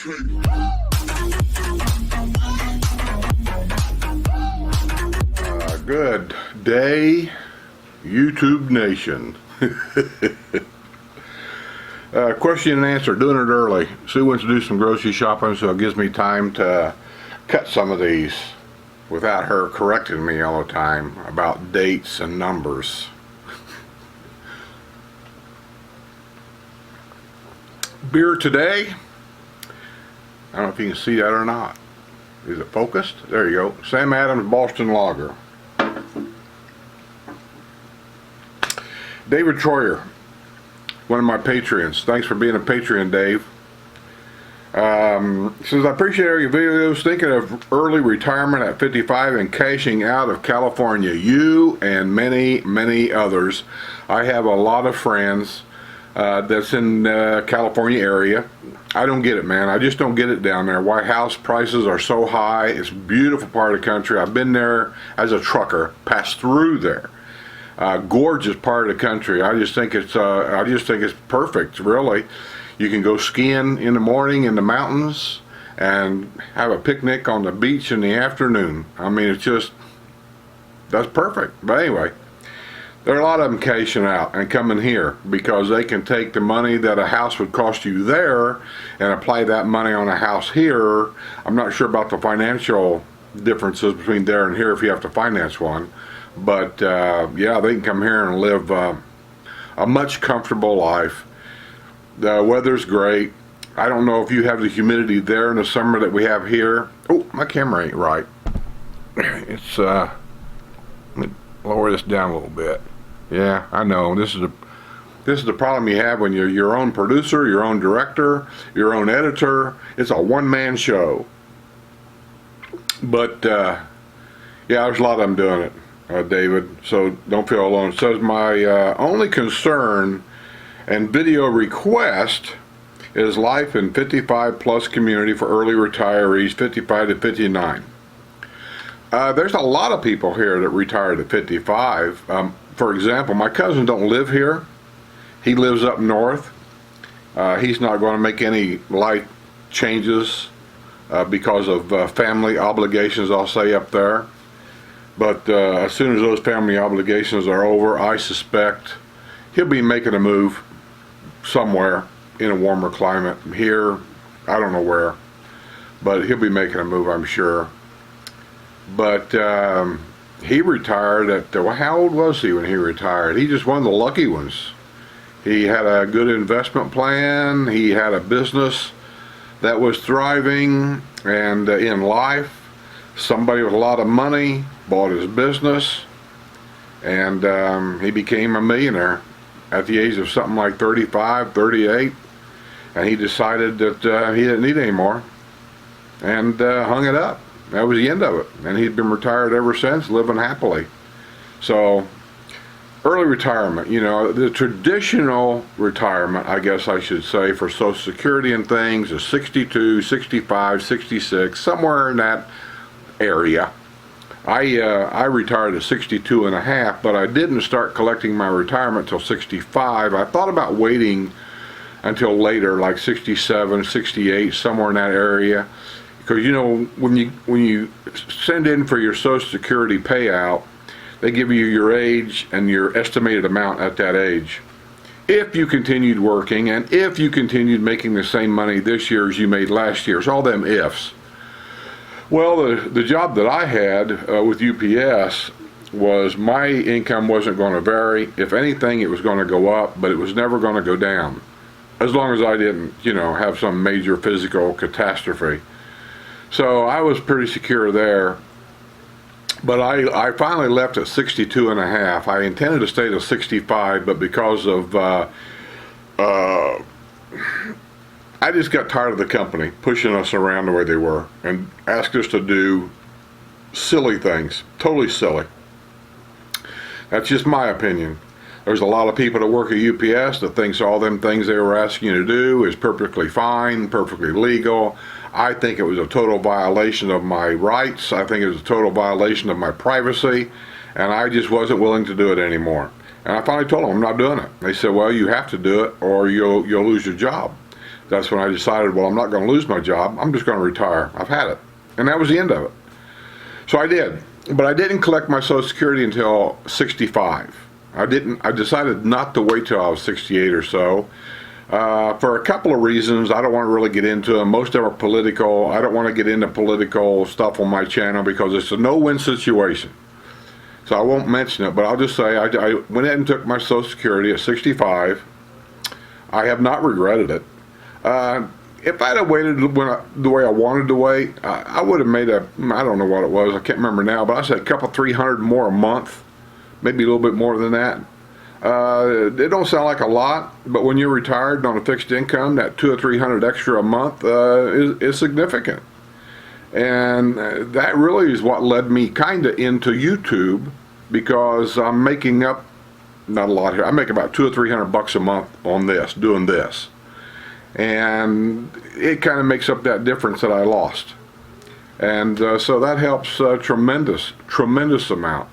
Good day, YouTube Nation. Question and answer, doing it early. Sue wants to do some grocery shopping, so it gives me time to cut some of these without her correcting me all the time about dates and numbers. Beer today, I don't know if you can see that or not. Is it focused? There you go. Sam Adams Boston Lager. David Troyer, one of my Patreons. Thanks for being a Patreon, Dave. Says, I appreciate all your videos. Thinking of early retirement at 55 and cashing out of California. You and many, many others. I have a lot of friends that's in California area. I don't get it, man. I just don't get it down there. Why house prices are so high. It's a beautiful part of the country. I've been there as a trucker, passed through there. Gorgeous part of the country. I just think it's perfect, really. You can go skiing in the morning in the mountains and have a picnic on the beach in the afternoon. I mean, it's just, that's perfect. But anyway, there are a lot of them cashing out and coming here because they can take the money that a house would cost you there and apply that money on a house here. I'm not sure about the financial differences between there and here if you have to finance one. But yeah, they can come here and live a much comfortable life. The weather's great. I don't know if you have the humidity there in the summer that we have here. Oh, my camera ain't right. It's let me lower this down a little bit. Yeah, I know. This is the problem you have when you're your own producer, your own director, your own editor. It's a one-man show. But yeah, there's a lot of them doing it. David, so don't feel alone. It says my only concern and video request is life in 55 plus community for early retirees 55 to 59. There's a lot of people here that retired at 55. For example, my cousin don't live here. He lives up north. He's not going to make any life changes because of family obligations, I'll say, up there. But as soon as those family obligations are over, I suspect he'll be making a move somewhere in a warmer climate. Here, I don't know where, but he'll be making a move, I'm sure. But he retired at, well, how old was he when he retired? He just one of the lucky ones. He had a good investment plan. He had a business that was thriving, and in life, somebody with a lot of money bought his business, and he became a millionaire at the age of something like 35, 38, and he decided that he didn't need any more, and hung it up. That was the end of it, and he'd been retired ever since, living happily. So, early retirement, you know, the traditional retirement, I guess I should say, for Social Security and things is 62, 65, 66, somewhere in that area. I retired at 62 and a half, but I didn't start collecting my retirement till 65. I thought about waiting until later, like 67, 68, somewhere in that area, because you know when you send in for your Social Security payout, they give you your age and your estimated amount at that age. If you continued working and if you continued making the same money this year as you made last year, it's all them ifs. Well, the job that I had with UPS was my income wasn't going to vary. If anything, it was going to go up, but it was never going to go down, as long as I didn't, you know, have some major physical catastrophe. So I was pretty secure there. But I finally left at 62 and a half. I intended to stay to 65, but because of I just got tired of the company pushing us around the way they were and asked us to do silly things, totally silly. That's just my opinion. There's a lot of people that work at UPS that thinks all them things they were asking you to do is perfectly fine, perfectly legal. I think it was a total violation of my rights. I think it was a total violation of my privacy, and I just wasn't willing to do it anymore. And I finally told them I'm not doing it. They said, well, you have to do it or you'll lose your job. That's when I decided, well, I'm not going to lose my job. I'm just going to retire. I've had it. And that was the end of it. So I did. But I didn't collect my Social Security until 65. I decided not to wait till I was 68 or so. For a couple of reasons. I don't want to really get into them. Most of them are political. I don't want to get into political stuff on my channel because it's a no-win situation. So I won't mention it, but I'll just say I went ahead and took my Social Security at 65. I have not regretted it. If I'd have waited the way I wanted to wait, I would have made I don't know what it was, I can't remember now, but I said a couple 300 more a month, maybe a little bit more than that. It don't sound like a lot, but when you're retired on a fixed income, that 200 or 300 extra a month is significant. And that really is what led me kind of into YouTube, because I'm making up, not a lot here, I make about 200 or 300 bucks a month on this, doing this. And it kind of makes up that difference that I lost. And so that helps tremendous amount.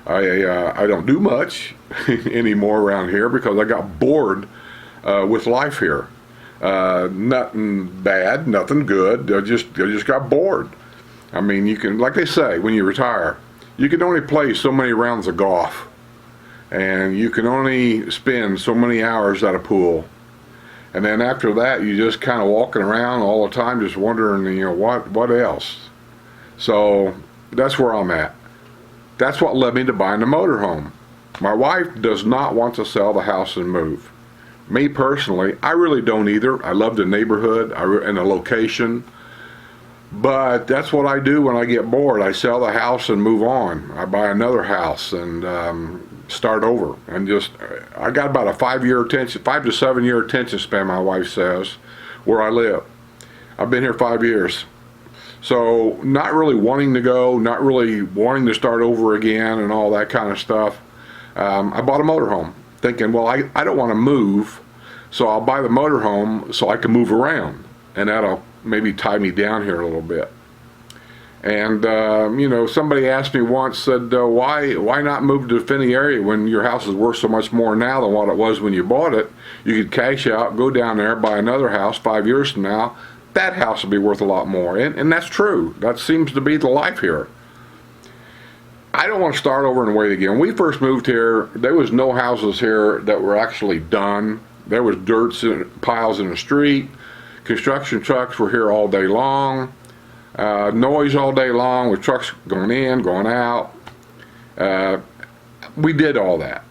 I don't do much anymore around here because I got bored with life here. Nothing bad, nothing good. I just got bored. I mean, you can, like they say, when you retire, you can only play so many rounds of golf, and you can only spend so many hours at a pool. And then after that, you just kind of walking around all the time, just wondering, what else? So that's where I'm at. That's what led me to buying the motorhome. My wife does not want to sell the house and move. Me personally, I really don't either. I love the neighborhood and the location. But that's what I do when I get bored. I sell the house and move on. I buy another house and start over. And I got about a 5 to 7 year attention span, my wife says, where I live. I've been here 5 years. So not really wanting to go, not really wanting to start over again and all that kind of stuff. I bought a motorhome thinking, well, I don't want to move, so I'll buy the motorhome so I can move around. And that'll maybe tie me down here a little bit. And, somebody asked me once, said, why not move to the Finney area when your house is worth so much more now than what it was when you bought it? You could cash out, go down there, buy another house 5 years from now. That house will be worth a lot more. And that's true. That seems to be the life here. I don't want to start over and wait again. When we first moved here, there was no houses here that were actually done. There was dirt piles in the street. Construction trucks were here all day long. Noise all day long with trucks going in, going out. We did all that.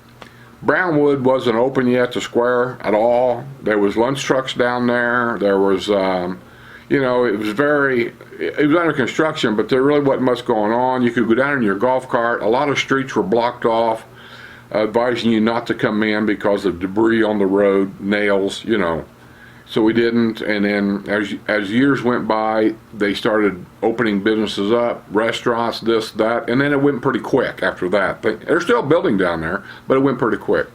Brownwood wasn't open yet, the square, at all. There was lunch trucks down there. There was, it was under construction, but there really wasn't much going on. You could go down in your golf cart. A lot of streets were blocked off, advising you not to come in because of debris on the road, nails, So we didn't, and then as years went by, they started opening businesses up, restaurants, this, that, and then it went pretty quick after that. They're still building down there, but it went pretty quick.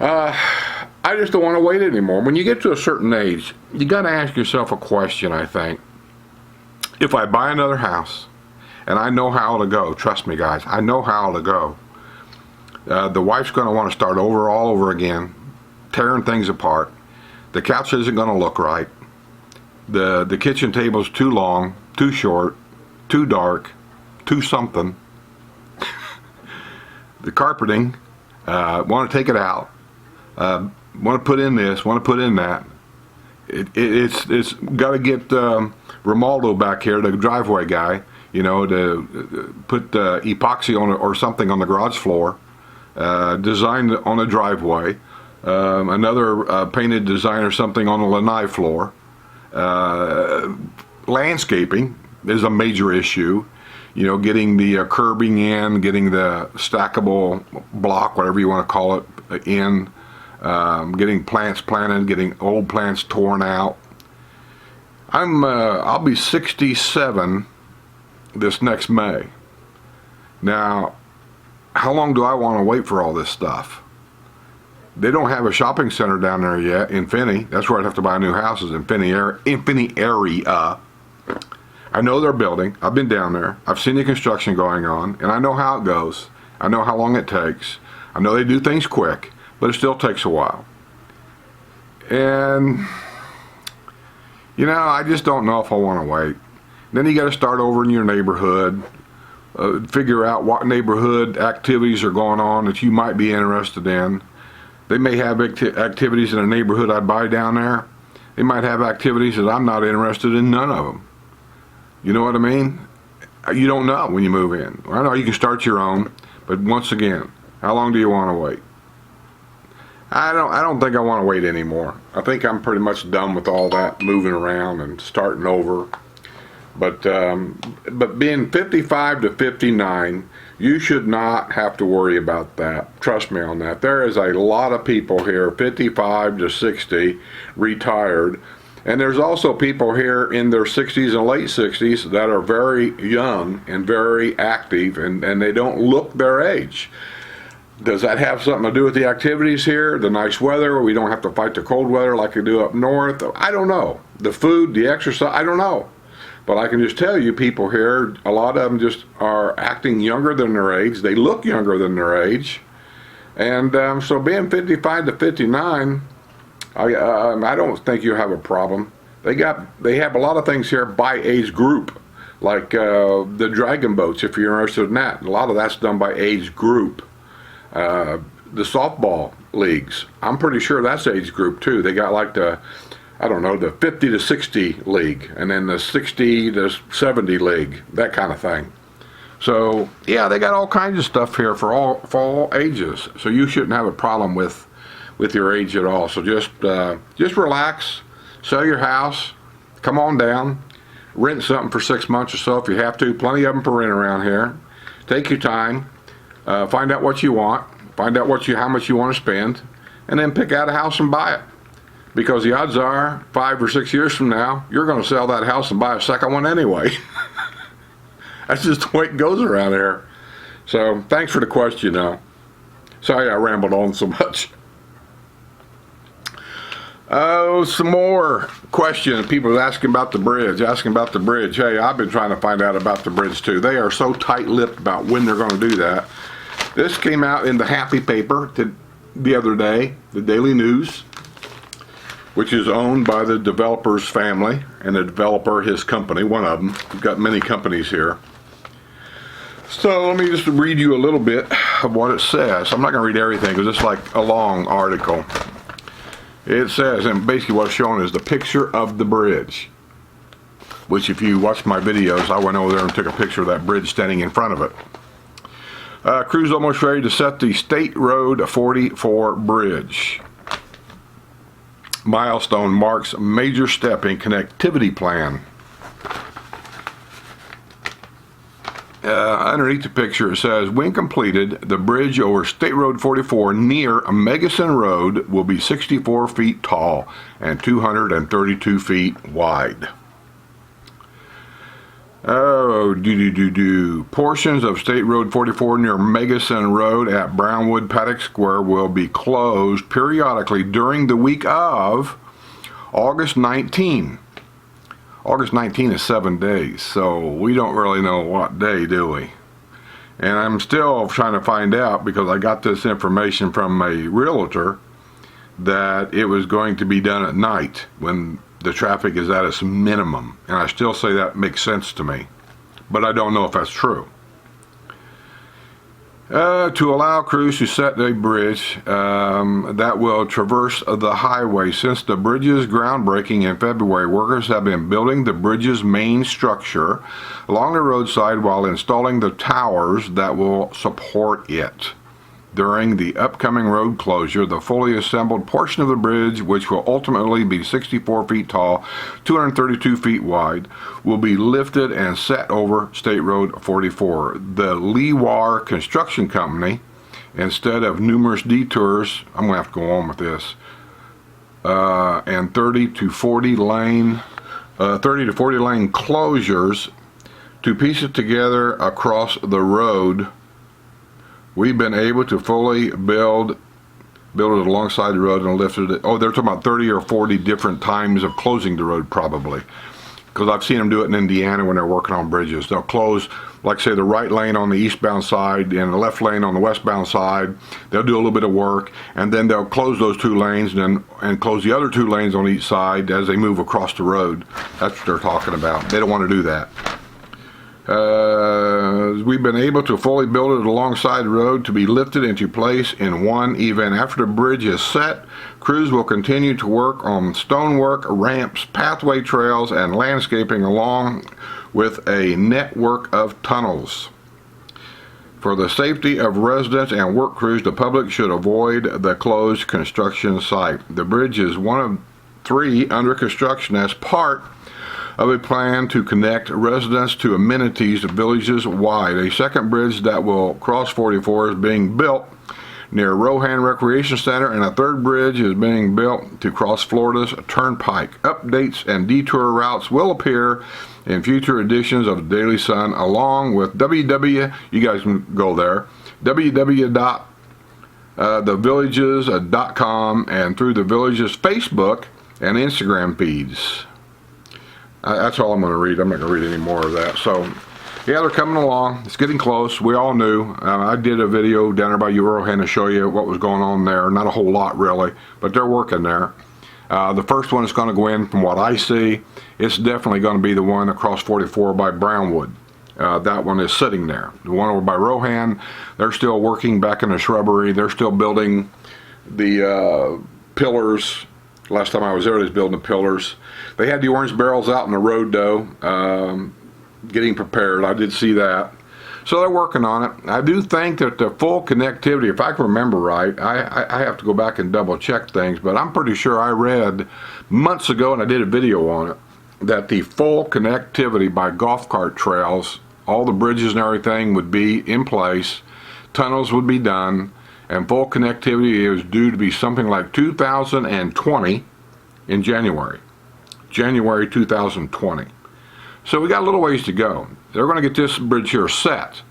I just don't want to wait anymore. When you get to a certain age, you got to ask yourself a question, I think. If I buy another house, and I know how to go, trust me guys, I know how to go, the wife's going to want to start over all over again, tearing things apart. The couch isn't going to look right. The kitchen table's too long, too short, too dark, too something. The carpeting, want to take it out. Want to put in this, want to put in that. It's got to get Romaldo back here, the driveway guy, to put epoxy on it or something on the garage floor, designed on the driveway. Another painted design or something on the lanai floor. Landscaping is a major issue. Getting the curbing in, getting the stackable block, whatever you want to call it, in. Getting plants planted, getting old plants torn out. I'll be 67 this next May. Now, how long do I want to wait for all this stuff? They don't have a shopping center down there yet in Finney. That's where I'd have to buy new houses in Finney area. I know they're building. I've been down there. I've seen the construction going on, and I know how it goes. I know how long it takes. I know they do things quick, but it still takes a while. And, you know, I just don't know if I want to wait. Then you got to start over in your neighborhood, figure out what neighborhood activities are going on that you might be interested in. They may have activities in a neighborhood I'd buy down there. They might have activities that I'm not interested in, none of them. You know what I mean? You don't know when you move in. I know you can start your own, but once again, how long do you want to wait? I don't think I want to wait anymore. I think I'm pretty much done with all that moving around and starting over. But being 55 to 59, you should not have to worry about that. Trust me on that. There is a lot of people here, 55 to 60, retired. And there's also people here in their 60s and late 60s that are very young and very active, and they don't look their age. Does that have something to do with the activities here, the nice weather, we don't have to fight the cold weather like we do up north? I don't know. The food, the exercise, I don't know. But I can just tell you, people here, a lot of them just are acting younger than their age. They look younger than their age. And so being 55 to 59, I don't think you have a problem. They have a lot of things here by age group, like the dragon boats, if you're interested in that. A lot of that's done by age group. The softball leagues, I'm pretty sure that's age group too. They got like the 50 to 60 league, and then the 60 to 70 league, that kind of thing. So yeah, they got all kinds of stuff here for all ages. So you shouldn't have a problem with your age at all. So just relax, sell your house, come on down, rent something for 6 months or so if you have to. Plenty of them for rent around here. Take your time, find out what you want, find out how much you want to spend, and then pick out a house and buy it. Because the odds are 5 or 6 years from now, you're going to sell that house and buy a second one anyway. That's just the way it goes around here. So thanks for the question now. Sorry I rambled on so much. Oh, some more questions. People asking about the bridge, Hey, I've been trying to find out about the bridge too. They are so tight-lipped about when they're going to do that. This came out in the Happy Paper the other day, the Daily News, which is owned by the developer's family, and the developer, his company, one of them. We've got many companies here. So let me just read you a little bit of what it says. I'm not going to read everything because it's like a long article. It says, and basically what's shown is the picture of the bridge, which if you watch my videos, I went over there and took a picture of that bridge standing in front of it. Crew's almost ready to set the State Road 44 bridge. Milestone marks major step in connectivity plan. Underneath the picture it says, when completed, the bridge over State Road 44 near Megason Road will be 64 feet tall and 232 feet wide. Portions of State Road 44 near Megason Road at Brownwood Paddock Square will be closed periodically during the week of August 19. August 19 is 7 days, so we don't really know what day, do we? And I'm still trying to find out, because I got this information from a realtor, that it was going to be done at night when the traffic is at its minimum. And I still say that makes sense to me, but I don't know if that's true. To allow crews to set a bridge that will traverse the highway. Since the bridge's groundbreaking in February, workers have been building the bridge's main structure along the roadside while installing the towers that will support it. During the upcoming road closure, the fully assembled portion of the bridge, which will ultimately be 64 feet tall, 232 feet wide, will be lifted and set over State Road 44. The Leewar Construction Company, instead of numerous detours, I'm going to have to go on with this, and 30 to 40 lane closures to piece it together across the road, we've been able to fully build it alongside the road and lifted it. Oh, they're talking about 30 or 40 different times of closing the road, probably. because I've seen them do it in Indiana when they're working on bridges. They'll close, like say, the right lane on the eastbound side and the left lane on the westbound side. They'll do a little bit of work, and then they'll close those 2 lanes and close the other 2 lanes on each side as they move across the road. That's what they're talking about. They don't want to do that. We've been able to fully build it alongside the road to be lifted into place in one event. After the bridge is set, crews will continue to work on stonework, ramps, pathway trails, and landscaping along with a network of tunnels. For the safety of residents and work crews, the public should avoid the closed construction site. The bridge is one of 3 under construction as part of a plan to connect residents to amenities villages wide. A second bridge that will cross 44 is being built near Rohan Recreation Center, and a third bridge is being built to cross Florida's Turnpike. Updates and detour routes will appear in future editions of the Daily Sun, along with you guys can go there, www.thevillages.com, and through the Villages Facebook and Instagram feeds. That's all I'm going to read. I'm not going to read any more of that. So, yeah, they're coming along. It's getting close. We all knew. I did a video down there by Eurohan to show you what was going on there. Not a whole lot, really, but they're working there. The first one is going to go in, from what I see, it's definitely going to be the one across 44 by Brownwood. That one is sitting there. The one over by Rohan, they're still working back in the shrubbery. They're still building the pillars. Last time I was there, they was building the pillars. They had the orange barrels out in the road, though, getting prepared. I did see that. So they're working on it. I do think that the full connectivity, if I can remember right, I have to go back and double check things, but I'm pretty sure I read months ago, and I did a video on it, that the full connectivity by golf cart trails, all the bridges and everything would be in place, tunnels would be done, and full connectivity is due to be something like 2020 in January 2020. So we got a little ways to go. They're going to get this bridge here set.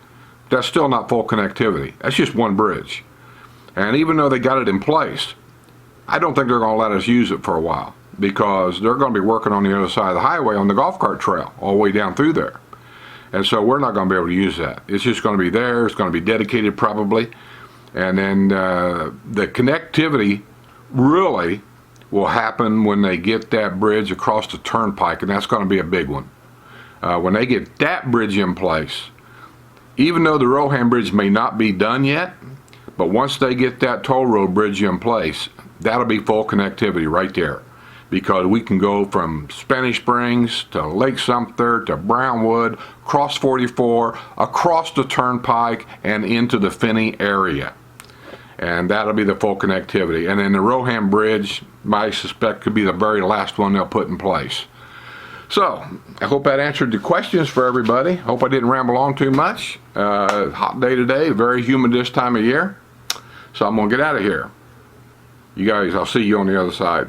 That's still not full connectivity. That's just one bridge. And even though they got it in place, I don't think they're going to let us use it for a while, because they're going to be working on the other side of the highway on the golf cart trail all the way down through there. And so we're not going to be able to use that. It's just going to be there. It's going to be dedicated probably. And then the connectivity really will happen when they get that bridge across the turnpike, and that's going to be a big one. When they get that bridge in place, even though the Rohan Bridge may not be done yet, but once they get that toll road bridge in place, that'll be full connectivity right there. Because we can go from Spanish Springs to Lake Sumter to Brownwood, cross 44, across the turnpike, and into the Finney area. And that'll be the full connectivity. And then the Rohan Bridge, I suspect, could be the very last one they'll put in place. So, I hope that answered the questions for everybody. Hope I didn't ramble on too much. Hot day today, very humid this time of year. So I'm going to get out of here. You guys, I'll see you on the other side.